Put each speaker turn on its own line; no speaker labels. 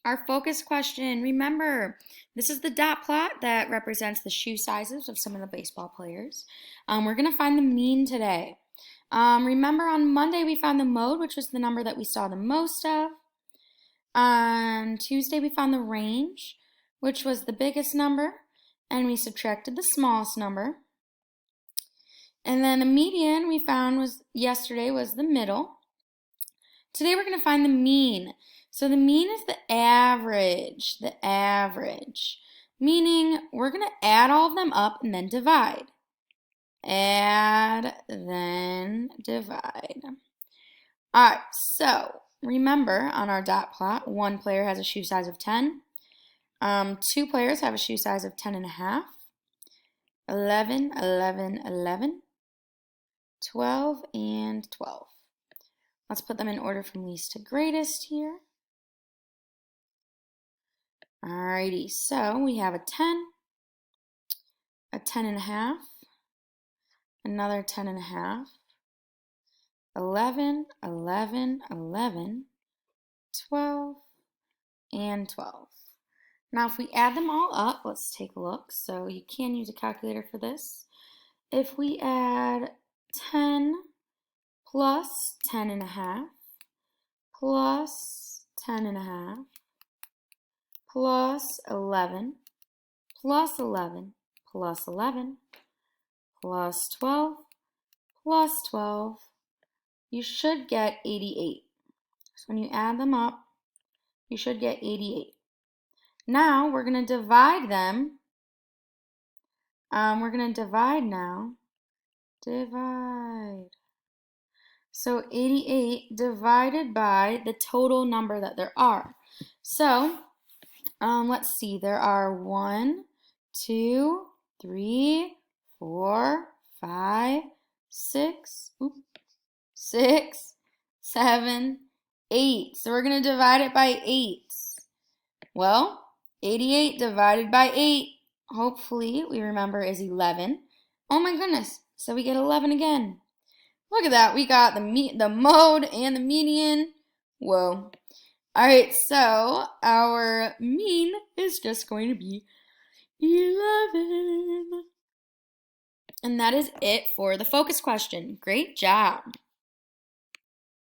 Our focus question, remember, this is the dot plot that represents the shoe sizes of some of the baseball players. We're going to find the mean today. Remember on Monday we found the mode, which was the number that we saw the most of. On Tuesday we found the range, which was the biggest number, and we subtracted the smallest number. And then the median we found yesterday was the middle. Today we're going to find the mean. So the mean is the average, meaning we're going to add all of them up and then divide. Add, then divide. All right, so remember on our dot plot, one player has a shoe size of 10. Two players have a shoe size of 10 and a half. 11, 11, 11, 12, and 12. Let's put them in order from least to greatest here. Alrighty, so we have a 10 and a half, another 10 and a half, 11, 11, 11, 12, and 12. Now if we add them all up, let's take a look. So you can use a calculator for this. If we add 10 plus 10 and a half, plus 10 and a half, plus 11, plus 11, plus 11, plus 12, plus 12, you should get 88. So when you add them up, you should get 88. Now we're going to divide them. We're going to divide now. Divide. So 88 divided by the total number that there are. So let's see, there are 1, 2, 3, 4, 5, 6, 7, 8. So we're going to divide it by 8. Well, 88 divided by 8, hopefully we remember, is 11. Oh my goodness, so we get 11 again. Look at that, we got the mode and the median. Whoa. All right, so our mean is just going to be 11. And that is it for the focus question. Great job.